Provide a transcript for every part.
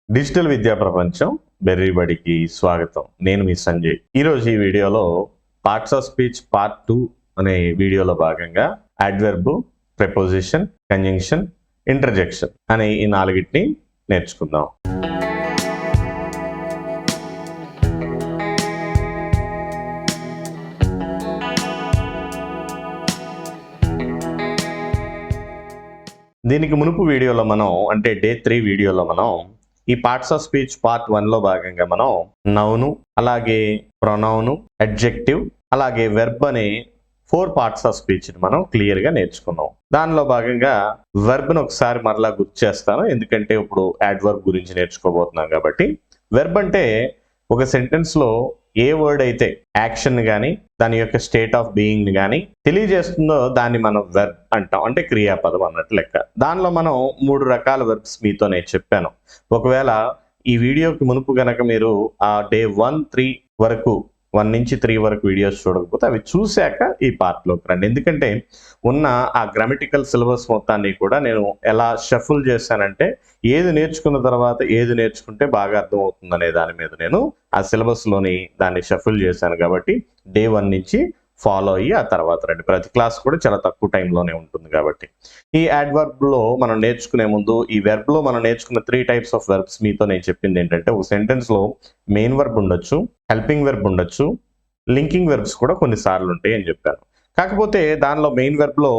Digital విద్యా ప్రపంచం బెర్రీబడికి స్వాగతం. నేను మీ సంజయ్. ఈరోజు ఈ వీడియోలో పార్ట్స్ ఆఫ్ స్పీచ్ పార్ట్ 2 అనే వీడియోలో భాగంగా అడ్వర్బ్, ప్రిపోజిషన్, కంజంక్షన్, ఇంటర్జెక్షన్ అనే ఈ నాలుగిటిని నేర్చుకుందాం. దీనికి మునుపు వీడియోలో మనం అంటే డే 3 వీడియోలో మనం ఈ పార్ట్స్ ఆఫ్ స్పీచ్ పార్ట్ 1లో భాగంగా మనం నౌను, అలాగే ప్రొనౌను, అడ్జెక్టివ్, అలాగే వెర్బ్ అనే 4 పార్ట్స్ ఆఫ్ స్పీచ్ ని మనం క్లియర్ గా నేర్చుకున్నాం. దానిలో భాగంగా వెర్బ్ ని ఒకసారి మరలా గుర్తు చేస్తాను, ఎందుకంటే ఇప్పుడు అడ్వర్బ్ గురించి నేర్చుకోబోతున్నాం కాబట్టి. వెర్బ్ అంటే ఒక సెంటెన్స్ లో ఏ వర్డ్ అయితే యాక్షన్ కానీ దాని యొక్క స్టేట్ ఆఫ్ బీయింగ్ కానీ తెలియజేస్తుందో దాన్ని మనం వెర్బ్ అంటాం, అంటే క్రియాపదం అన్నట్టు లెక్క. దానిలో మనం 3 రకాల వెర్బ్స్ మీతో నేను చెప్పాను. ఒకవేళ ఈ వీడియోకి మునుపు గనక మీరు ఆ డే 1 నుంచి 3 వరకు వీడియోస్ చూడకపోతే అవి చూశాక ఈ పార్ట్లోకి రండి. ఎందుకంటే ఉన్న ఆ గ్రామటికల్ సిలబస్ మొత్తాన్ని కూడా నేను ఎలా షఫుల్ చేశానంటే ఏది నేర్చుకున్న తర్వాత ఏది నేర్చుకుంటే బాగా అర్థమవుతుంది అనే దాని మీద నేను ఆ సిలబస్లోని దాన్ని షఫుల్ చేశాను. కాబట్టి డే 1 నుంచి ఫాలో అయ్యి ఆ తర్వాత రండి. ప్రతి క్లాస్ కూడా చాలా తక్కువ టైంలోనే ఉంటుంది కాబట్టి. ఈ అడ్వర్బ్లో మనం నేర్చుకునే ముందు ఈ వెర్బ్లో మనం నేర్చుకున్న 3 టైప్స్ ఆఫ్ వెర్బ్స్ మీతో నేను చెప్పింది ఏంటంటే, ఒక సెంటెన్స్లో మెయిన్ వెర్బ్ ఉండొచ్చు, హెల్పింగ్ వెర్బ్ ఉండొచ్చు, లింకింగ్ వెర్బ్స్ కూడా కొన్నిసార్లు ఉంటాయి అని చెప్పాను. కాకపోతే దానిలో మెయిన్ వెర్బ్లో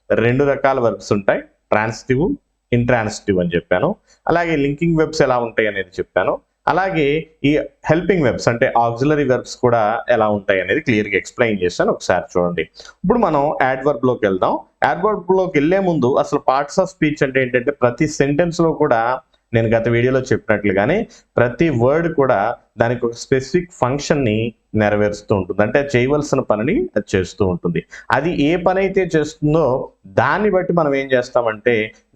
2 రకాల వెర్బ్స్ ఉంటాయి, ట్రాన్సిటివ్, ఇంట్రాన్సిటివ్ అని చెప్పాను. అలాగే లింకింగ్ వెర్బ్స్ ఎలా ఉంటాయి అనేది చెప్పాను. అలాగే ఈ హెల్పింగ్ వెర్బ్స్ అంటే ఆక్సిలరీ వెర్బ్స్ కూడా ఎలా ఉంటాయి అనేది క్లియర్గా ఎక్స్ప్లెయిన్ చేశాను. ఒకసారి చూడండి. ఇప్పుడు మనం అడ్వర్బ్లోకి వెళ్దాం. అడ్వర్బ్లోకి వెళ్ళే ముందు అసలు పార్ట్స్ ఆఫ్ స్పీచ్ అంటే ఏంటంటే, ప్రతి సెంటెన్స్లో కూడా నేను గత వీడియోలో చెప్పినట్లుగానే ప్రతి వర్డ్ కూడా దానికి ఒక స్పెసిఫిక్ ఫంక్షన్ని నెరవేరుస్తూ ఉంటుంది, అంటే చేయవలసిన పనిని అది చేస్తూ ఉంటుంది. అది ఏ పని అయితే చేస్తుందో దాన్ని బట్టి మనం ఏం చేస్తామంటే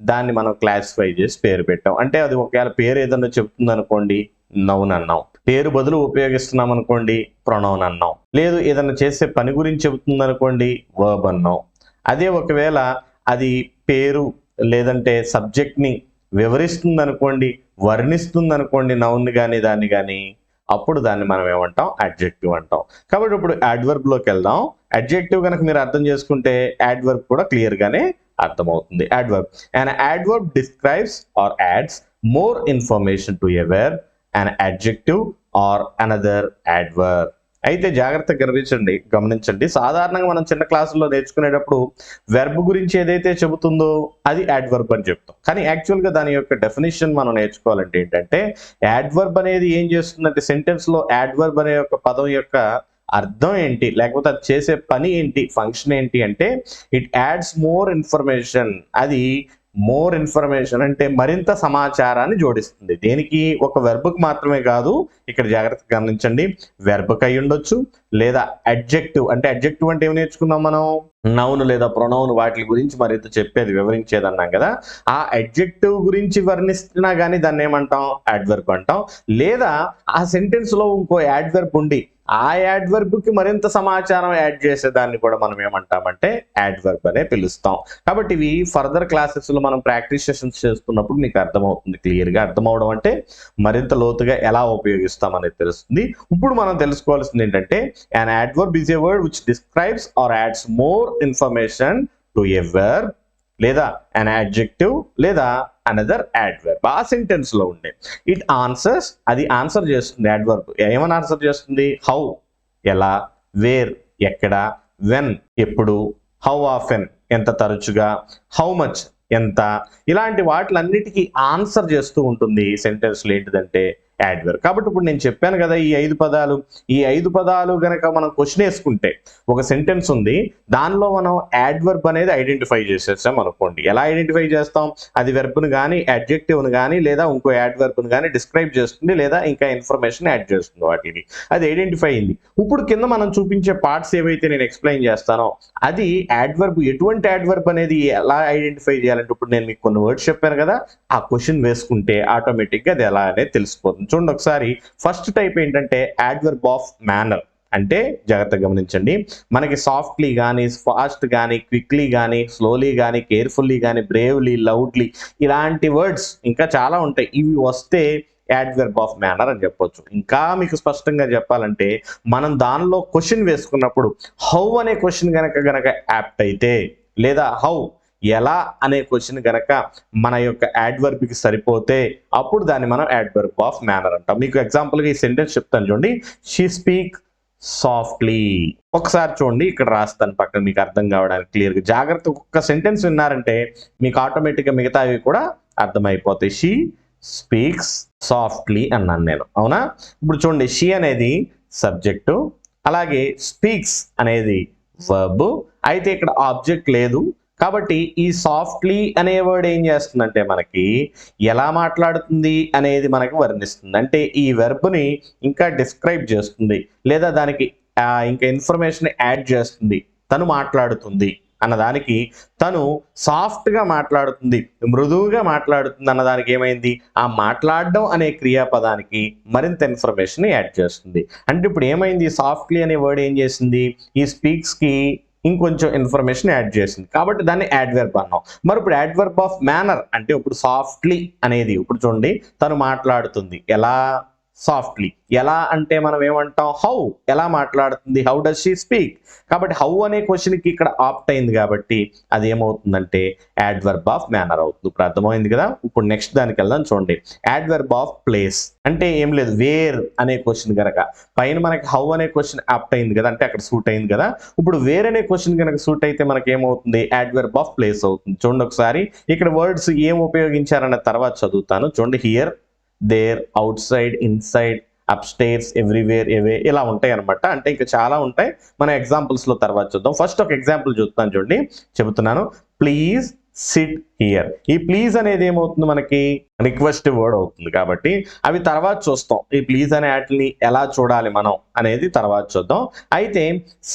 దాన్ని మనం క్లాసిఫై చేసి పేరు పెట్టాం. అంటే అది ఒకవేళ పేరు ఏదన్నా చెప్తుంది అనుకోండి, నౌన్ అన్నాం. పేరు బదులు ఉపయోగిస్తున్నాం అనుకోండి, ప్రొనౌన్ అన్నాం. లేదు ఏదన్నా చేసే పని గురించి చెబుతుంది అనుకోండి, వర్బ్ అన్నాం. అదే ఒకవేళ అది పేరు లేదంటే సబ్జెక్ట్ని వివరిస్తుంది అనుకోండి, వర్ణిస్తుంది అనుకోండి, నౌన్ కానీ దాన్ని కానీ, అప్పుడు దాన్ని మనం ఏమంటాం, అడ్జెక్టివ్ అంటాం. కాబట్టి ఇప్పుడు అడ్వర్బ్లోకి వెళ్దాం. అడ్జెక్టివ్ కనుక మీరు అర్థం చేసుకుంటే అడ్వర్బ్ కూడా క్లియర్ గానే అర్థమవుతుంది. Adverb, an adverb describes or adds more information to a verb, an adjective or another adverb. అయితే జాగ్రత్తగా గమనించండి. సాధారణంగా మనం చిన్న క్లాసుల్లో నేర్చుకునేటప్పుడు వెర్బ్ గురించి ఏదైతే చెబుతుందో అది అడ్వర్బ్ అని చెప్తాం. కానీ యాక్చువల్గా దాని యొక్క డెఫినేషన్ మనం నేర్చుకోవాలంటే ఏంటంటే, అడ్వర్బ్ అనేది ఏం చేస్తుందంటే సెంటెన్స్లో అడ్వర్బ్ అనే యొక్క పదం యొక్క అర్థం ఏంటి, లేకపోతే అది చేసే పని ఏంటి, ఫంక్షన్ ఏంటి అంటే, ఇట్ యాడ్స్ మోర్ ఇన్ఫర్మేషన్. అది మోర్ ఇన్ఫర్మేషన్ అంటే మరింత సమాచారాన్ని జోడిస్తుంది. దేనికి? ఒక వెర్బ్కి మాత్రమే కాదు, ఇక్కడ జాగ్రత్తగా గమనించండి. వెర్బ్కి అయి ఉండొచ్చు, లేదా అడ్జెక్టివ్ అంటే అడ్జెక్టివ్ అంటే ఏమి నేర్చుకున్నాం మనం, నౌన్ లేదా ప్రొనౌన్ వాటి గురించి మరింత చెప్పేది, వివరించేది అన్నాం కదా. ఆ అడ్జెక్టివ్ గురించి వర్ణిస్తున్నా కానీ దాన్ని ఏమంటాం, అడ్వర్బ్ అంటాం. లేదా ఆ సెంటెన్స్ లో ఇంకో అడ్వర్బ్ ఉండి ఆ అడ్వర్బ్కి మరింత సమాచారం యాడ్ చేసేదాన్ని కూడా మనం ఏమంటామంటే అడ్వర్బ్ అనే పిలుస్తాం. కాబట్టి ఇవి ఫర్దర్ క్లాసెస్ లో మనం ప్రాక్టీస్ సెషన్స్ చేస్తున్నప్పుడు మీకు అర్థమవుతుంది. క్లియర్గా అర్థమవడం అంటే మరింత లోతుగా ఎలా ఉపయోగిస్తాం అనేది తెలుస్తుంది. ఇప్పుడు మనం తెలుసుకోవాల్సింది ఏంటంటే, an adverb is a word which describes or adds more information to a verb, లేదా an adjective, లేదా అనదర్ అడ్వర్బ్. ఆ సెంటెన్స్ లో ఉండే ఇట్ ఆన్సర్స్, అది ఆన్సర్ చేస్తుంది. అడ్వర్బ్ ఏమని ఆన్సర్ చేస్తుంది? హౌ ఎలా, వేర్ ఎక్కడ, వెన్ ఎప్పుడు, హౌ ఆఫెన్ ఎంత తరచుగా, హౌ మచ్ ఎంత, ఇలాంటి వాటిలన్నిటికీ ఆన్సర్ చేస్తూ ఉంటుంది ఈ సెంటెన్స్ లో ఏంటిదంటే అడ్వర్బ్. కాబట్టి ఇప్పుడు నేను చెప్పాను కదా ఈ 5 పదాలు, ఈ 5 పదాలు గనక మనం క్వశ్చన్ వేసుకుంటే, ఒక సెంటెన్స్ ఉంది దానిలో మనం అడ్వర్బ్ అనేది ఐడెంటిఫై చేసేసాం అనుకోండి. ఎలా ఐడెంటిఫై చేస్తాం? అది వెర్బ్ను కానీ అడ్జెక్టివ్ను కానీ లేదా ఇంకో అడ్వర్బ్ను కానీ డిస్క్రైబ్ చేస్తుంది, లేదా ఇంకా ఇన్ఫర్మేషన్ యాడ్ చేస్తుంది వాటిని. అది ఐడెంటిఫై అయింది. ఇప్పుడు కింద మనం చూపించే పార్ట్స్ ఏవైతే నేను ఎక్స్ప్లెయిన్ చేస్తానో అది అడ్వర్బ్. ఎటువంటి అడ్వర్బ్ అనేది ఎలా ఐడెంటిఫై చేయాలంటే, ఇప్పుడు నేను మీకు కొన్ని వర్డ్స్ చెప్పాను కదా, ఆ క్వశ్చన్ వేసుకుంటే ఆటోమేటిక్గా అది ఎలా అనేది తెలిసిపోతుంది. చూడండి ఒకసారి. ఫస్ట్ టైప్ ఏంటంటే అడ్వర్బ్ ఆఫ్ మేనర్. అంటే జాగ్రత్తగా గమనించండి, మనకి సాఫ్ట్లీ కానీ, ఫాస్ట్ కానీ, క్విక్లీ కానీ, స్లోలీ కానీ, కేర్ఫుల్లీ కానీ, బ్రేవ్లీ, లౌడ్లీ, ఇలాంటి వర్డ్స్ ఇంకా చాలా ఉంటాయి. ఇవి వస్తే యాడ్వర్బ్ ఆఫ్ మేనర్ అని చెప్పొచ్చు. ఇంకా మీకు స్పష్టంగా చెప్పాలంటే మనం దానిలో క్వశ్చన్ వేసుకున్నప్పుడు హౌ అనే క్వశ్చన్ గనక యాప్ట్ అయితే, లేదా హౌ ఎలా అనే క్వశ్చన్ గనక మన యొక్క యాడ్వర్బ్ కి సరిపోతే అప్పుడు దాన్ని మనం యాడ్వర్బ్ ఆఫ్ మేనర్ అంటాం. మీకు ఎగ్జాంపుల్ గా ఈ సెంటెన్స్ చెప్తాను చూడండి. She speak softly. ఒకసారి చూడండి, ఇక్కడ రాస్తాను పక్కన మీకు అర్థం కావడానికి క్లియర్ గా. జాగ్రత్త, ఒక్క సెంటెన్స్ విన్నారంటే మీకు ఆటోమేటిక్ గా మిగతావి కూడా అర్థమైపోతాయి. షీ స్పీక్స్ సాఫ్ట్లీ అన్నాను నేను, అవునా? ఇప్పుడు చూడండి, షీ అనేది సబ్జెక్టు, అలాగే స్పీక్స్ అనేది వర్బ్. అయితే ఇక్కడ ఆబ్జెక్ట్ లేదు కాబట్టి ఈ సాఫ్ట్లీ అనే వర్డ్ ఏం చేస్తుందంటే మనకి ఎలా మాట్లాడుతుంది అనేది మనకి వర్ణిస్తుంది. అంటే ఈ వెర్బ్ని ఇంకా డిస్క్రైబ్ చేస్తుంది, లేదా దానికి ఇంకా ఇన్ఫర్మేషన్ యాడ్ చేస్తుంది. తను మాట్లాడుతుంది అన్నదానికి తను సాఫ్ట్గా మాట్లాడుతుంది, మృదువుగా మాట్లాడుతుంది అన్నదానికి ఏమైంది, ఆ మాట్లాడడం అనే క్రియాపదానికి మరింత ఇన్ఫర్మేషన్ యాడ్ చేస్తుంది. అంటే ఇప్పుడు ఏమైంది, సాఫ్ట్లీ అనే వర్డ్ ఏం చేసింది, ఈ స్పీక్స్కి ఇంకొంచెం ఇన్ఫర్మేషన్ యాడ్ చేసింది కాబట్టి దాన్ని యాడ్వర్బ్ అన్నాం. మరి ఇప్పుడు యాడ్వర్బ్ ఆఫ్ మేనర్ అంటే ఇప్పుడు సాఫ్ట్లీ అనేది, ఇప్పుడు చూడండి తను మాట్లాడుతుంది ఎలా, సాఫ్ట్లీ. ఎలా అంటే మనం ఏమంటాం, హౌ, ఎలా మాట్లాడుతుంది, హౌ డస్ షీ స్పీక్. కాబట్టి హౌ అనే క్వశ్చన్కి ఇక్కడ ఆప్ట్ అయింది కాబట్టి అది ఏమవుతుందంటే యాడ్వర్బ్ ఆఫ్ మేనర్ అవుతుంది. ఇప్పుడు అర్థమైంది కదా. ఇప్పుడు నెక్స్ట్ దానికి వెళ్దాం. చూడండి, యాడ్వర్బ్ ఆఫ్ ప్లేస్ అంటే ఏం లేదు, వేర్ అనే క్వశ్చన్ కనుక పైన మనకి హౌ అనే క్వశ్చన్ ఆప్ట్ అయింది కదా, అంటే అక్కడ సూట్ అయింది కదా. ఇప్పుడు వేర్ అనే క్వశ్చన్ కనుక సూట్ అయితే మనకి ఏమవుతుంది, యాడ్వర్బ్ ఆఫ్ ప్లేస్ అవుతుంది. చూడండి ఒకసారి ఇక్కడ వర్డ్స్ ఏం ఉపయోగించారన్న తర్వాత చదువుతాను. చూడండి, here, there, outside, inside, upstairs, everywhere, away, ఇలా ఉంటాయి అనమాట. అంటే ఇంకా చాలా ఉంటాయి, మన ఎగ్జాంపుల్స్ లో తర్వాత చూద్దాం. ఫస్ట్ ఒక ఎగ్జాంపుల్ చూస్తాను చూడండి, చెబుతున్నాను. Please SIT here. ఈ ప్లీజ్ అనేది ఏమవుతుంది, మనకి రిక్వెస్ట్ వర్డ్ అవుతుంది కాబట్టి అవి తర్వాత చూస్తాం. ఈ ప్లీజ్ అనే వాటిని ఎలా చూడాలి మనం అనేది తర్వాత చూద్దాం. అయితే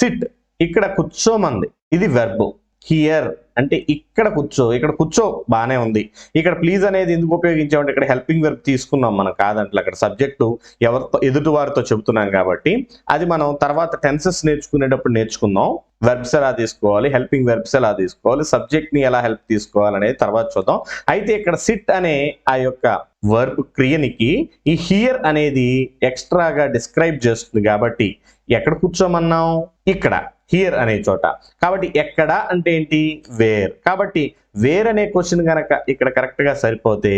సిట్, ఇక్కడ కూర్చోమంది, ఇది వెర్బ్. హియర్ అంటే ఇక్కడ కూర్చో, ఇక్కడ కూర్చో బానే ఉంది. ఇక్కడ ప్లీజ్ అనేది ఎందుకు ఉపయోగించామంటే ఇక్కడ హెల్పింగ్ వెర్బ్ తీసుకున్నాం మనం, కాదంటే అక్కడ సబ్జెక్టు ఎవరితో, ఎదుటి వారితో చెబుతున్నాం కాబట్టి అది మనం తర్వాత టెన్సెస్ నేర్చుకునేటప్పుడు నేర్చుకుందాం. వెర్బ్స్ ఎలా తీసుకోవాలి, హెల్పింగ్ వెర్బ్స్ ఎలా తీసుకోవాలి, సబ్జెక్ట్ ని ఎలా హెల్ప్ తీసుకోవాలి అనేది తర్వాత చూద్దాం. అయితే ఇక్కడ సిట్ అనే ఆ యొక్క వర్బ్ క్రియనికి ఈ హియర్ అనేది ఎక్స్ట్రాగా డిస్క్రైబ్ చేస్తుంది కాబట్టి ఎక్కడ కూర్చోమన్నాం, ఇక్కడ హియర్ అనే చోట. కాబట్టి ఎక్కడ అంటే ఏంటి, వేర్. కాబట్టి వేర్ అనే క్వశ్చన్ కనుక ఇక్కడ కరెక్ట్ గా సరిపోతే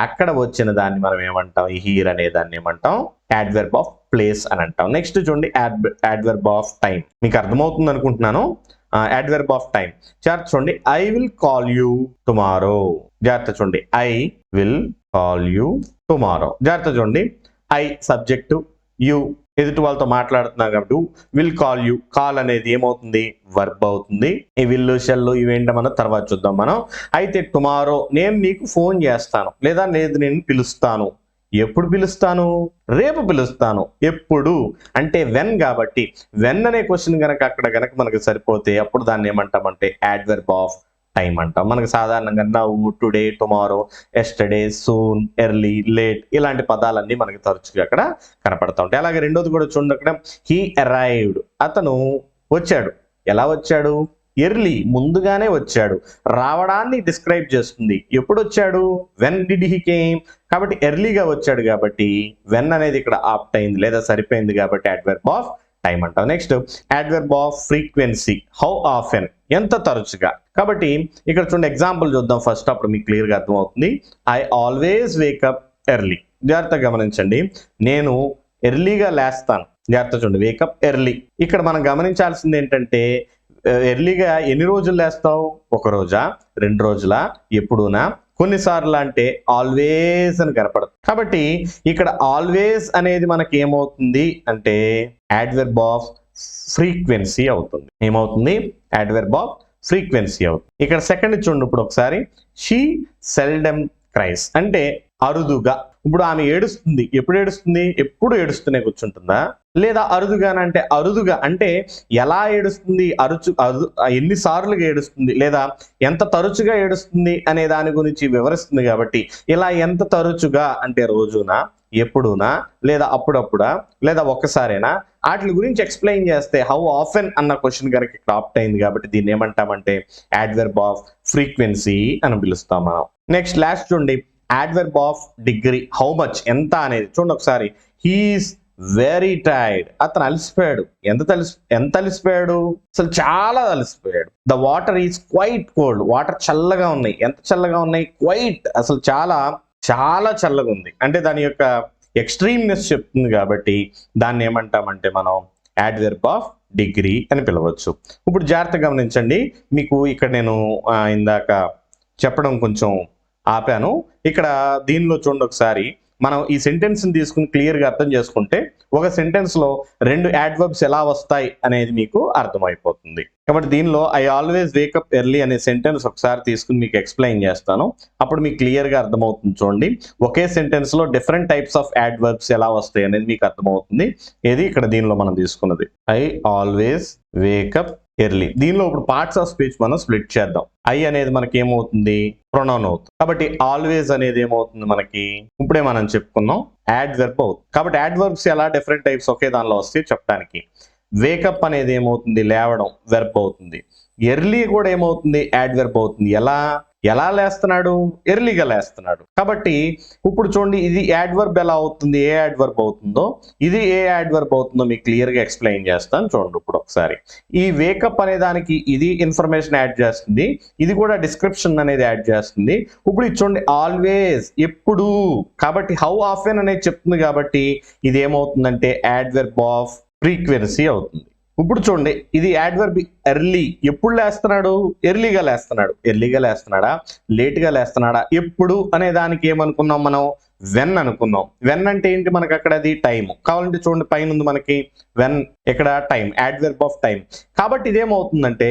అక్కడ వచ్చిన దాన్ని మనం ఏమంటాం, ఈ హియర్ అనే దాన్ని ఏమంటాం, యాడ్వర్బ్ ఆఫ్ ప్లేస్ అని అంటాం. నెక్స్ట్ చూడండి, యాడ్వర్బ్ ఆఫ్ టైం. మీకు అర్థమవుతుంది అనుకుంటున్నాను. యాడ్వర్బ్ ఆఫ్ టైం జాగ్రత్త చూడండి. I will call you tomorrow. జాగ్రత్త చూడండి, I will call you tomorrow. జాగ్రత్త చూడండి, ఐ సబ్జెక్టు, యూ ఎదుటి వాళ్ళతో మాట్లాడుతున్నాం కాబట్టి విల్ కాల్ యూ, కాల్ అనేది ఏమవుతుంది, వర్బ్ అవుతుంది. ఈ విల్లు, షెల్లు ఇవేంటో మనం తర్వాత చూద్దాం మనం. అయితే టుమారో నేను నీకు ఫోన్ చేస్తాను, లేదా నేను పిలుస్తాను. ఎప్పుడు పిలుస్తాను, రేపు పిలుస్తాను. ఎప్పుడు అంటే వెన్ కాబట్టి వెన్ అనే క్వశ్చన్ కనుక అక్కడ కనుక మనకు సరిపోతే అప్పుడు దాన్ని ఏమంటామంటే యాడ్వర్బ్ ఆఫ్ టైం అంటాం. మనకు సాధారణంగా now, today, tomorrow, yesterday, soon, early, late ఇలాంటి పదాలన్నీ మనకి తరచుగా అక్కడ కనపడతా ఉంటాయి. అలాగే రెండోది కూడా చూడండి, అక్కడ హీ అరైవ్డ్, అతను వచ్చాడు. ఎలా వచ్చాడు, ఎర్లీ, ముందుగానే వచ్చాడు. రావడాన్ని డిస్క్రైబ్ చేస్తుంది. ఎప్పుడు వచ్చాడు, వెన్ డిడ్ హీ కేమ్. కాబట్టి ఎర్లీగా వచ్చాడు కాబట్టి వెన్ అనేది ఇక్కడ ఆప్ట్ అయింది లేదా సరిపోయింది కాబట్టి యాడ్వర్బ్ ఆఫ్ టైం అంటాం. Next adverb of frequency, how often, ఎంత తరచుగా. కాబట్టి ఇక్కడ చూడండి ఎగ్జాంపుల్ చూద్దాం ఫస్ట్, అప్పుడు మీకు క్లియర్గా అర్థమవుతుంది. I always wake up early. జాగ్రత్తగా గమనించండి, నేను ఎర్లీగా లేస్తాను. జాగ్రత్త చూడండి, వేకప్ ఎర్లీ. ఇక్కడ మనం గమనించాల్సింది ఏంటంటే ఎర్లీగా ఎన్ని రోజులు లేస్తావు, ఒక రోజా, 2 రోజుల, ఎప్పుడునా, కొన్నిసార్లు అంటే ఆల్వేస్ అని కనపడుతుంది. కాబట్టి ఇక్కడ ఆల్వేస్ అనేది మనకి ఏమవుతుంది అంటే యాడ్వర్బ్ ఆఫ్ ఫ్రీక్వెన్సీ అవుతుంది. ఏమవుతుంది, యాడ్వర్బ్ ఆఫ్ ఫ్రీక్వెన్సీ అవుతుంది. ఇక్కడ సెకండ్ చూడండి ఇప్పుడు ఒకసారి, షీ సెల్డమ్ క్రైస్ అంటే అరుదుగా. ఇప్పుడు ఆమె ఏడుస్తుంది. ఎప్పుడు ఏడుస్తుంది, ఎప్పుడు ఏడుస్తూనే కూర్చుంటుందా, లేదా అరుదుగానంటే అరుదుగా అంటే ఎలా ఏడుస్తుంది, ఎన్నిసార్లుగా ఏడుస్తుంది, లేదా ఎంత తరచుగా ఏడుస్తుంది అనే దాని గురించి వివరిస్తుంది. కాబట్టి ఇలా ఎంత తరచుగా అంటే రోజునా, ఎప్పుడునా, లేదా అప్పుడప్పుడా, లేదా ఒక్కసారేనా, వాటి గురించి ఎక్స్ప్లెయిన్ చేస్తే హౌ ఆఫెన్ అన్న క్వశ్చన్ కనుక ఇక్కడ ఆప్ట్ అయింది కాబట్టి దీన్ని ఏమంటామంటే యాడ్వర్బ్ ఆఫ్ ఫ్రీక్వెన్సీ అని పిలుస్తాం మనం. నెక్స్ట్ లాస్ట్ చూడండి, adverb of degree, how much, ఎంత అనేది చూడండి ఒకసారి. he is very tired, అతను అలసిపోయాడు. ఎంత అలసిపోయాడు, అసలు చాలా అలసిపోయాడు. the water is quite cold, water చల్లగా ఉన్నాయి. ఎంత చల్లగా ఉన్నాయి, quite, అసలు చాలా చాలా చల్లగా ఉంది. అంటే దాని యొక్క ఎక్స్ట్రీమ్నెస్ చెప్తుంది కాబట్టి దాన్ని ఏమంటామంటే మనం adverb of degree అని పిలవచ్చు. ఇప్పుడు జాగ్రత్తగా గమనించండి, మీకు ఇక్కడ నేను ఇందాక చెప్పడం కొంచెం ఆపాను. ఇక్కడ దీనిలో చూడండి ఒకసారి, మనం ఈ సెంటెన్స్ ని తీసుకుని క్లియర్గా అర్థం చేసుకుంటే ఒక సెంటెన్స్ లో రెండు యాడ్వర్బ్స్ ఎలా వస్తాయి అనేది మీకు అర్థమైపోతుంది. కాబట్టి దీనిలో ఐ ఆల్వేస్ వేకప్ ఎర్లీ అనే సెంటెన్స్ ఒకసారి తీసుకుని మీకు ఎక్స్ప్లెయిన్ చేస్తాను, అప్పుడు మీకు క్లియర్గా అర్థమవుతుంది. చూడండి, ఒకే సెంటెన్స్ లో డిఫరెంట్ టైప్స్ ఆఫ్ యాడ్వర్బ్స్ ఎలా వస్తాయి అనేది మీకు అర్థమవుతుంది. ఏది ఇక్కడ దీనిలో మనం తీసుకున్నది ఐ ఆల్వేస్ వేకప్ ఎర్లీ. దీనిలో ఇప్పుడు పార్ట్స్ ఆఫ్ స్పీచ్ మనం స్ప్లిట్ చేద్దాం. ఐ అనేది మనకి ఏమవుతుంది, ప్రొనౌన్ అవుతుంది. కాబట్టి ఆల్వేస్ అనేది ఏమవుతుంది మనకి, ఇప్పుడే మనం చెప్పుకున్నాం, యాడ్వర్బ్ అవుతుంది. కాబట్టి యాడ్వర్బ్స్ ఎలా డిఫరెంట్ టైప్స్ ఒకే దానిలో వస్తాయి చెప్పడానికి. వేకప్ అనేది ఏమవుతుంది, లేవడం, వెర్బ్ అవుతుంది. ఎర్లీ కూడా ఏమవుతుంది, యాడ్వర్బ్ అవుతుంది. ఎలా లేస్తున్నాడు, ఎర్లీగా లేస్తున్నాడు. కాబట్టి ఇప్పుడు చూడండి, ఇది యాడ్వర్బ్ ఎలా అవుతుంది, ఏ యాడ్వర్బ్ అవుతుందో, ఇది ఏ యాడ్వర్బ్ అవుతుందో మీకు క్లియర్గా ఎక్స్ప్లెయిన్ చేస్తాను. చూడండి ఇప్పుడు ఒకసారి, ఈ వేకప్ అనే దానికి ఇది ఇన్ఫర్మేషన్ యాడ్ చేస్తుంది, ఇది కూడా డిస్క్రిప్షన్ అనేది యాడ్ చేస్తుంది. ఇప్పుడు ఇది చూడండి, ఆల్వేస్, ఎప్పుడు, కాబట్టి హౌ ఆఫెన్ అనేది చెప్తుంది. కాబట్టి ఇది ఏమవుతుందంటే యాడ్వర్బ్ ఆఫ్ ఫ్రీక్వెన్సీ అవుతుంది. ఇప్పుడు చూడండి, ఇది యాడ్వర్బ్ ఎర్లీ, ఎప్పుడు లేస్తున్నాడు, ఎర్లీగా లేస్తున్నాడు. ఎర్లీగా లేస్తున్నాడా, లేట్గా లేస్తున్నాడా, ఎప్పుడు అనే దానికి ఏమనుకున్నాం మనం, వెన్ అనుకున్నాం. వెన్ అంటే ఏంటి మనకి, అక్కడ అది టైం. కావాలంటే చూడండి పైన ఉంది మనకి వెన్, ఇక్కడ టైం, యాడ్వర్బ్ ఆఫ్ టైం. కాబట్టి ఇదేమవుతుందంటే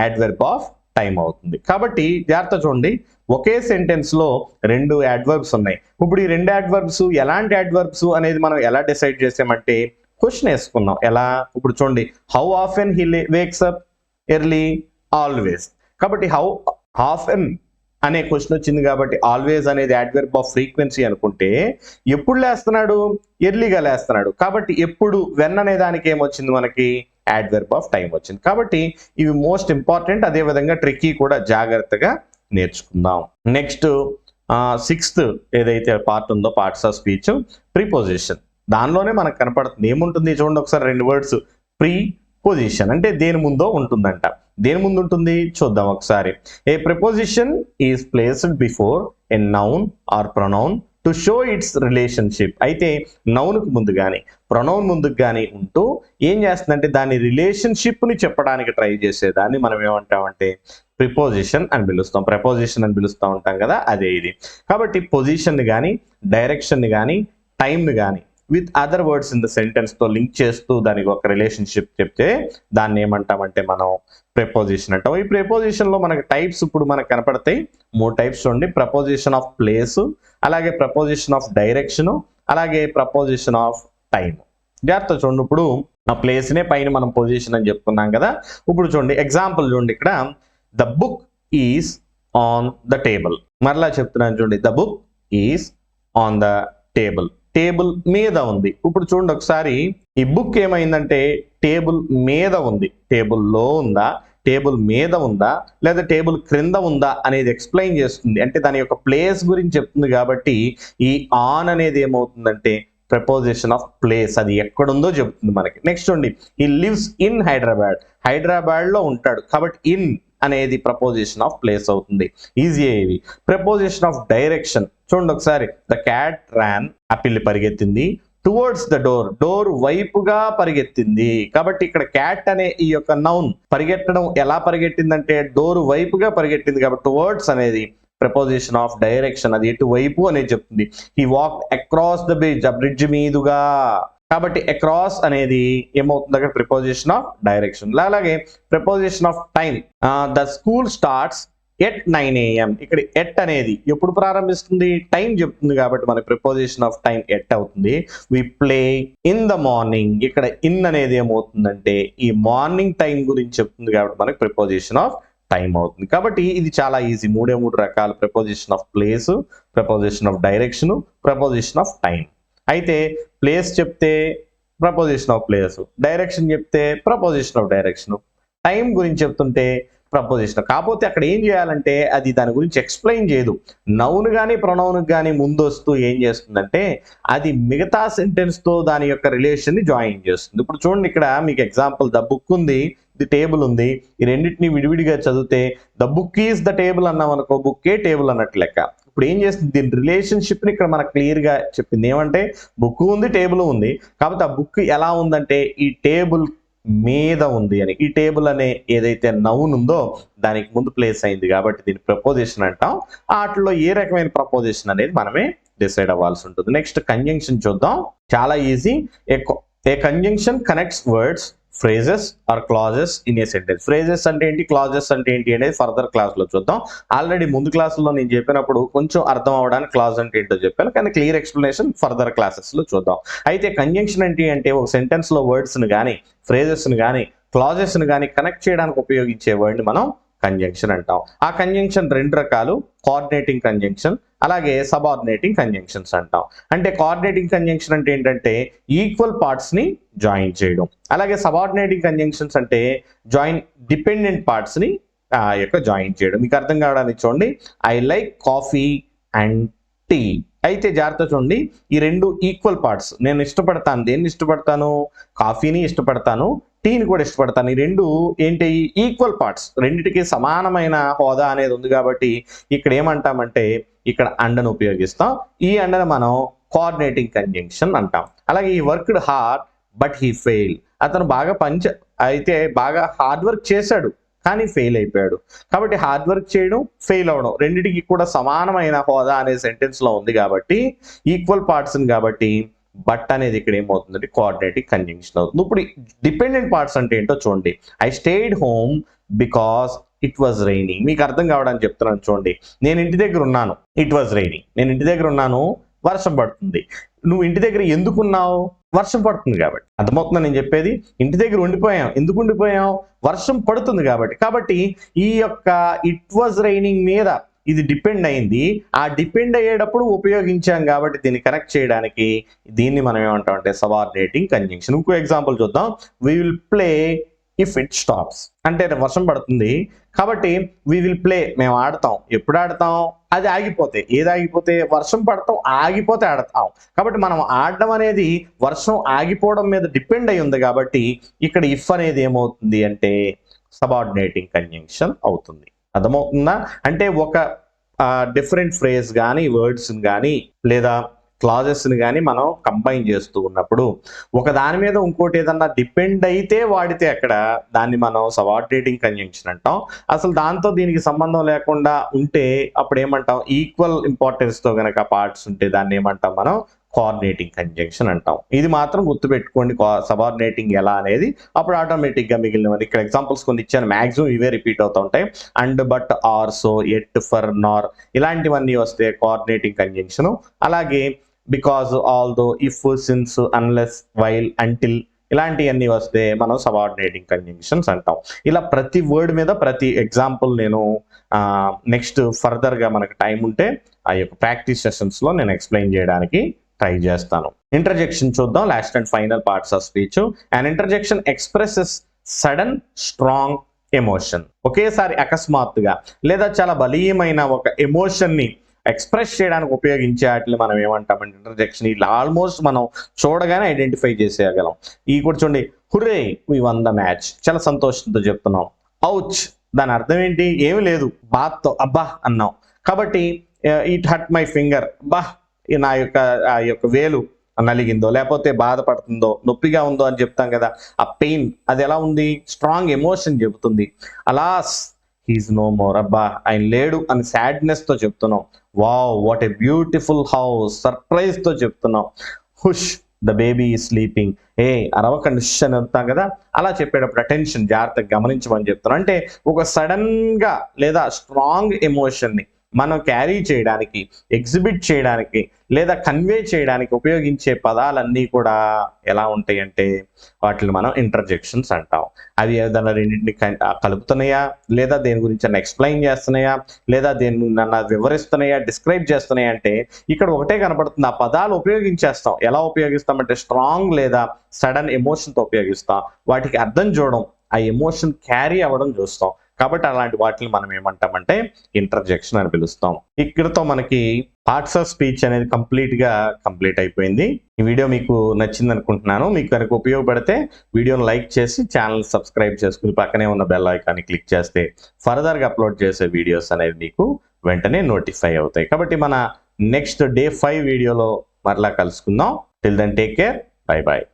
యాడ్వర్బ్ ఆఫ్ టైం అవుతుంది. కాబట్టి జాగ్రత్త చూడండి, ఒకే సెంటెన్స్ లో రెండు యాడ్వర్బ్స్ ఉన్నాయి. ఇప్పుడు ఈ రెండు యాడ్వర్బ్స్ ఎలాంటి యాడ్వర్బ్స్ అనేది మనం ఎలా డిసైడ్ చేసామంటే క్వశ్చన్ వేసుకున్నాం. ఎలా, ఇప్పుడు చూడండి, how often he wakes up early, always. కాబట్టి హౌ ఆఫెన్ అనే క్వశ్చన్ వచ్చింది కాబట్టి ఆల్వేస్ అనేది యాడ్వర్బ్ ఆఫ్ ఫ్రీక్వెన్సీ అనుకుంటే, ఎప్పుడు లేస్తున్నాడు, ఎర్లీగా లేస్తున్నాడు. కాబట్టి ఎప్పుడు, వెన్ అనే దానికి ఏమొచ్చింది మనకి, యాడ్వర్బ్ ఆఫ్ టైం వచ్చింది. కాబట్టి ఇవి మోస్ట్ ఇంపార్టెంట్, అదే విధంగా ట్రిక్కీ కూడా, జాగ్రత్తగా నేర్చుకుందాం. నెక్స్ట్ 6th ఏదైతే పార్ట్ ఉందో, పార్ట్స్ ఆఫ్ స్పీచ్, ప్రిపోజిషన్. దానిలోనే మనకు కనపడుతుంది ఏముంటుంది, చూడండి ఒకసారి, రెండు వర్డ్స్, ప్రీ పొజిషన్ అంటే దేని ముందో ఉంటుందంట. దేని ముందు ఉంటుంది చూద్దాం ఒకసారి. A preposition is placed before a noun or pronoun to show its relationship. అయితే నౌన్కు ముందు కానీ ప్రొనౌన్ ముందుకు కానీ ఉంటూ ఏం చేస్తుందంటే దాని రిలేషన్షిప్ని చెప్పడానికి ట్రై చేసేదాన్ని మనం ఏమంటామంటే ప్రిపోజిషన్ అని పిలుస్తాం. ప్రపోజిషన్ అని పిలుస్తూ ఉంటాం కదా, అదే ఇది. కాబట్టి పొజిషన్ని కానీ, డైరెక్షన్ని కానీ, టైంని కానీ with other words in the sentence తో లింక్ చేస్తూ దానికి ఒక రిలేషన్షిప్ చెప్తే దాన్ని ఏమంటామంటే మనం ప్రిపోజిషన్ అంటాం. ఈ ప్రిపోజిషన్ లో మనకి టైప్స్ ఇప్పుడు మనకు కనపడతాయి, 3 టైప్స్ చూడండి. ప్రపోజిషన్ ఆఫ్ ప్లేస్, అలాగే ప్రపోజిషన్ ఆఫ్ డైరెక్షన్, అలాగే ప్రపోజిషన్ ఆఫ్ టైం. జాగ్రత్త చూడండి, ఇప్పుడు ఆ ప్లేస్ నే పైన మనం పొజిషన్ అని చెప్పుకున్నాం కదా. ఇప్పుడు చూడండి ఎగ్జాంపుల్ చూడండి, ఇక్కడ the book is on the table. మరలా చెప్తున్నాను చూడండి, the book is on the table. Table మీద ఉంది. ఇప్పుడు చూడండి ఒకసారి, ఈ బుక్ ఏమైందంటే టేబుల్ మీద ఉంది. టేబుల్లో ఉందా, టేబుల్ మీద ఉందా, లేదా టేబుల్ క్రింద ఉందా అనేది ఎక్స్ప్లెయిన్ చేస్తుంది. అంటే దాని యొక్క ప్లేస్ గురించి చెప్తుంది. కాబట్టి ఈ ఆన్ అనేది ఏమవుతుందంటే ప్రపోజిషన్ ఆఫ్ ప్లేస్, అది ఎక్కడుందో చెప్తుంది మనకి. నెక్స్ట్ చూడండి, ఈ లివ్స్ ఇన్ హైదరాబాద్, హైదరాబాద్ లో ఉంటాడు. కాబట్టి ఇన్ అనేది ప్రపోజిషన్ ఆఫ్ ప్లేస్ అవుతుంది. ఈజీ ఇది. ప్రపోజిషన్ ఆఫ్ డైరెక్షన్ చూడండి ఒకసారి, ద క్యాట్ ర్యాన్, ఆ పిల్లి పరిగెత్తింది, టువర్డ్స్ ద డోర్, డోర్ వైపుగా పరిగెత్తింది. కాబట్టి ఇక్కడ క్యాట్ అనే ఈ యొక్క నౌన్ పరిగెత్తడం ఎలా పరిగెట్టిందంటే డోర్ వైపుగా పరిగెట్టింది. కాబట్టి టువర్డ్స్ అనేది ప్రపోజిషన్ ఆఫ్ డైరెక్షన్, అది ఎటువైపు అనేది చెప్తుంది. He walked across the bridge, ఆ బ్రిడ్జ్ మీదుగా. కాబట్టి అక్రాస్ అనేది ఏమవుతుంది అక్కడ ప్రిపోజిషన్ ఆఫ్ డైరెక్షన్. అలాగే preposition of time, the school starts at 9 AM. ఇక్కడ ఎట్ అనేది ఎప్పుడు ప్రారంభిస్తుంది, టైం చెప్తుంది. కాబట్టి మన ప్రిపోజిషన్ ఆఫ్ టైం ఎట్ అవుతుంది. We play in the morning, ఇక్కడ ఇన్ అనేది ఏమవుతుందంటే ఈ మార్నింగ్ టైం గురించి చెప్తుంది. కాబట్టి మనకి ప్రిపోజిషన్ ఆఫ్ టైం అవుతుంది. కాబట్టి ఇది చాలా ఈజీ. 3 రకాల preposition of place, preposition of direction, preposition of time. అయితే ప్లేస్ చెప్తే ప్రపోజిషన్ ఆఫ్ ప్లేస్, డైరెక్షన్ చెప్తే ప్రపోజిషన్ ఆఫ్ డైరెక్షన్, టైం గురించి చెప్తుంటే ప్రపోజిషన్. కాకపోతే అక్కడ ఏం చేయాలంటే అది దాని గురించి ఎక్స్ప్లెయిన్ చేయదు. నౌన్ కానీ ప్రొనౌన్ కానీ ముందు వస్తూ ఏం చేస్తుందంటే అది మిగతా సెంటెన్స్ తో దాని యొక్క రిలేషన్ ని జాయిన్ చేస్తుంది. ఇప్పుడు చూడండి, ఇక్కడ మీకు ఎగ్జాంపుల్, ద బుక్ ఉంది, ది టేబుల్ ఉంది. ఈ రెండింటిని విడివిడిగా చదివితే the book is the table అన్నాం అనుకో, బుక్కే టేబుల్ అన్నట్టు లెక్క. ఇప్పుడు ఏం చేస్తుంది, దీని రిలేషన్షిప్ ని ఇక్కడ మనకు క్లియర్ గా చెప్పింది. ఏమంటే బుక్ ఉంది, టేబుల్ ఉంది. కాబట్టి ఆ బుక్ ఎలా ఉందంటే ఈ టేబుల్ మీద ఉంది అని. ఈ టేబుల్ అనే ఏదైతే నౌన్ ఉందో దానికి ముందు ప్లేస్ అయింది కాబట్టి దీన్ని ప్రపోజిషన్ అంటాం. వాటిలో ఏ రకమైన ప్రపోజిషన్ అనేది మనమే డిసైడ్ అవ్వాల్సి ఉంటుంది. నెక్స్ట్ కంజంక్షన్ చూద్దాం, చాలా easy. A conjunction connects words, phrases or clauses in a sentence. phrases అంటే ఏంటి, clauses అంటే ఏంటి అనేది ఫర్దర్ క్లాస్ లో చూద్దాం. ఆల్రెడీ ముందు క్లాసులో నేను చెప్పినప్పుడు కొంచెం అర్థం అవడానికి క్లాజ్ అంటే ఏంటో చెప్పాను, కానీ క్లియర్ ఎక్స్ప్లెనేషన్ ఫర్దర్ క్లాసెస్ లో చూద్దాం. అయితే కంజంక్షన్ అంటే ఒక సెంటెన్స్ లో వర్డ్స్ ని కానీ, ఫ్రేజెస్ ని కానీ, క్లాజెస్ ని కానీ కనెక్ట్ చేయడానికి ఉపయోగించే వర్డ్ ని మనం కంజంక్షన్ అంటాం. ఆ కంజంక్షన్ రెండు రకాలు, కోఆర్డినేటింగ్ కంజంక్షన్ అలాగే సబార్డినేటింగ్ కంజంక్షన్స్ అంటాం. అంటే కోఆర్డినేటింగ్ కంజంక్షన్ అంటే ఏంటంటే ఈక్వల్ పార్ట్స్ ని జాయిన్ చేయడం. అలాగే సబార్డినేటింగ్ కంజంక్షన్స్ అంటే డిపెండెంట్ పార్ట్స్ ని జాయిన్ చేయడం. మీకు అర్థం కావడానికి చూడండి, I like coffee and tea. అయితే జాగ్రత్త చూడండి, ఈ రెండు ఈక్వల్ పార్ట్స్. నేను ఇష్టపడతాను, దేన్ని ఇష్టపడతాను, కాఫీని ఇష్టపడతాను, టీని కూడా ఇష్టపడతాను. ఈ రెండు ఏంటి, ఈక్వల్ పార్ట్స్, రెండిటికి సమానమైన హోదా అనేది ఉంది. కాబట్టి ఇక్కడ ఏమంటామంటే ఇక్కడ అండను ఉపయోగిస్తాం. ఈ అండను మనం కోఆర్డినేటింగ్ కంజంక్షన్ అంటాం. అలాగే ఈ worked hard but he fail. అతను బాగా హార్డ్ వర్క్ చేశాడు కానీ ఫెయిల్ అయిపోయాడు. కాబట్టి హార్డ్ వర్క్ చేయడం, ఫెయిల్ అవడం రెండిటికి కూడా సమానమైన హోదా అనే సెంటెన్స్ లో ఉంది కాబట్టి ఈక్వల్ పార్ట్స్ కాబట్టి బట్ అనేది ఇక్కడ ఏమవుతుందంటే కోఆర్డినేటింగ్ కంజంక్షన్ అవుతుంది. ఇప్పుడు డిపెండెంట్ పార్ట్స్ అంటే ఏంటో చూడండి. I stayed home because it was raining. మీకు అర్థం కావడానికి చెప్తున్నాను చూడండి. నేను ఇంటి దగ్గర ఉన్నాను, ఇట్ వాజ్ రైనింగ్. నేను ఇంటి దగ్గర ఉన్నాను, వర్షం పడుతుంది. నువ్వు ఇంటి దగ్గర ఎందుకున్నావు, వర్షం పడుతుంది కాబట్టి. అర్థమవుతుందా నేను చెప్పేది? ఇంటి దగ్గర ఉండిపోయాం, ఎందుకు ఉండిపోయాం, వర్షం పడుతుంది కాబట్టి ఈ యొక్క ఇట్ వాజ్ రైనింగ్ మీద ఇది డిపెండ్ అయింది. ఆ డిపెండ్ అయ్యేటప్పుడు ఉపయోగించాం కాబట్టి దీన్ని కనెక్ట్ చేయడానికి దీన్ని మనం ఏమంటాం అంటే సబార్డినేటింగ్ కంజంక్షన్. ఇంకో ఎగ్జాంపుల్ చూద్దాం. We will play if it stops. అంటే వర్షం పడుతుంది కాబట్టి వి విల్ ప్లే, మేము ఆడతాం. ఎప్పుడు ఆడతాం, అది ఆగిపోతే. ఏది ఆగిపోతే, వర్షం పడతాం ఆగిపోతే ఆడతాం. కాబట్టి మనం ఆడడం అనేది వర్షం ఆగిపోవడం మీద డిపెండ్ అయి ఉంది కాబట్టి ఇక్కడ ఇఫ్ అనేది ఏమవుతుంది అంటే సబార్డినేటింగ్ కంజంక్షన్ అవుతుంది. అర్థమవుతుందా? అంటే ఒక డిఫరెంట్ ఫ్రేజ్ కానీ, వర్డ్స్ కానీ లేదా క్లాజెస్ని కానీ మనం కంబైన్ చేస్తూ ఉన్నప్పుడు ఒక దాని మీద ఇంకోటి ఏదన్నా డిపెండ్ అయితే వాడితే అక్కడ దాన్ని మనం సబార్డినేటింగ్ కంజంక్షన్ అంటాం. అసలు దాంతో దీనికి సంబంధం లేకుండా ఉంటే అప్పుడు ఏమంటాం, ఈక్వల్ ఇంపార్టెన్స్తో కనుక పార్ట్స్ ఉంటే దాన్ని ఏమంటాం మనం కోఆర్డినేటింగ్ కంజంక్షన్ అంటాం. ఇది మాత్రం గుర్తుపెట్టుకోండి, సబార్డినేటింగ్ ఎలా అనేది. అప్పుడు ఆటోమేటిక్గా మిగిలినవన్నీ ఇక్కడ ఎగ్జాంపుల్స్ కొన్ని ఇచ్చాను, మ్యాక్సిమం ఇవే రిపీట్ అవుతూ ఉంటాయి. And, but, or, so, yet, for, nor ఇలాంటివన్నీ వస్తే కోఆర్డినేటింగ్ కంజంక్షన్. అలాగే because, although, if, since, unless, while, until ఇలాంటివన్నీ వస్తే మనం సబార్డినేటింగ్ కంజంక్షన్స్ అంటాం. ఇలా ప్రతి వర్డ్ మీద ప్రతి ఎగ్జాంపుల్ నేను నెక్స్ట్ ఫర్దర్గా మనకు టైం ఉంటే ఆ యొక్క ప్రాక్టీస్ సెషన్స్లో నేను ఎక్స్ప్లెయిన్ చేయడానికి ట్రై చేస్తాను. ఇంటర్జెక్షన్ చూద్దాం, last and final parts of speech. And interjection expresses sudden strong emotion. ఒకేసారి అకస్మాత్తుగా లేదా చాలా బలీయమైన ఒక ఎమోషన్ని ఎక్స్ప్రెస్ చేయడానికి ఉపయోగించే వాటిని మనం ఏమంటామంటే ఇంటర్జెక్షన్. ఇలా ఆల్మోస్ట్ మనం చూడగానే ఐడెంటిఫై చేసేయగలం. ఈ కూడా చూడండి, hurray V one the match, చాలా సంతోషంతో చెప్తున్నాం. ఔచ్, దాని అర్థం ఏంటి, ఏమి లేదు, బాత్తో అబ్బా అన్నాం. కాబట్టి ఇట్ హర్ట్ మై ఫింగర్, బా నా యొక్క వేలు నలిగిందో, లేకపోతే బాధపడుతుందో, నొప్పిగా ఉందో అని చెప్తాం కదా. ఆ పెయిన్ అది ఎలా ఉంది, స్ట్రాంగ్ ఎమోషన్ చెబుతుంది. అలాస్ హీస్ నో మోర్, అబ్బా ఆయన లేడు అని సాడ్నెస్ తో చెప్తున్నాం. Wow what a beautiful house, surprise తో చెప్తున్నాం. హుష్ ద బేబీ ఈ స్లీపింగ్, ఏ అరవకండి అని చెప్తాం కదా. అలా చెప్పేటప్పుడు అటెన్షన్ జాగ్రత్తగా గమనించమని చెప్తున్నాం. అంటే ఒక సడన్ గా లేదా స్ట్రాంగ్ ఎమోషన్ ని మనం క్యారీ చేయడానికి, ఎగ్జిబిట్ చేయడానికి లేదా కన్వే చేయడానికి ఉపయోగించే పదాలన్నీ కూడా ఎలా ఉంటాయి అంటే వాటిని మనం ఇంటర్జెక్షన్స్ అంటాం. అవి ఏదైనా రెండింటిని కలుపుతున్నాయా, లేదా దేని గురించి అన్న ఎక్స్ప్లెయిన్ చేస్తున్నాయా, లేదా దేని నన్ను వివరిస్తున్నాయా, డిస్క్రైబ్ చేస్తున్నాయా అంటే ఇక్కడ ఒకటే కనపడుతుంది. ఆ పదాలు ఉపయోగించేస్తాం. ఎలా ఉపయోగిస్తామంటే స్ట్రాంగ్ లేదా సడన్ ఎమోషన్తో ఉపయోగిస్తాం. వాటికి అర్థం చూడడం, ఆ ఎమోషన్ క్యారీ అవ్వడం చూస్తాం. కాబట్టి అలాంటి వాటిని మనం ఏమంటామంటే ఇంటర్జెక్షన్ అని పిలుస్తాం. ఇక్కడతో మనకి పార్ట్స్ ఆఫ్ స్పీచ్ అనేది కంప్లీట్ అయిపోయింది. ఈ వీడియో మీకు నచ్చింది అనుకుంటున్నాను. మీకు కనుక ఉపయోగపడితే వీడియోని లైక్ చేసి ఛానల్ సబ్స్క్రైబ్ చేసుకుని పక్కనే ఉన్న బెల్ ఐకాన్ని క్లిక్ చేస్తే ఫర్దర్గా అప్లోడ్ చేసే వీడియోస్ అనేది మీకు వెంటనే నోటిఫై అవుతాయి. కాబట్టి మన నెక్స్ట్ డే 5 వీడియోలో మరలా కలుసుకుందాం. Till then take care. Bye by.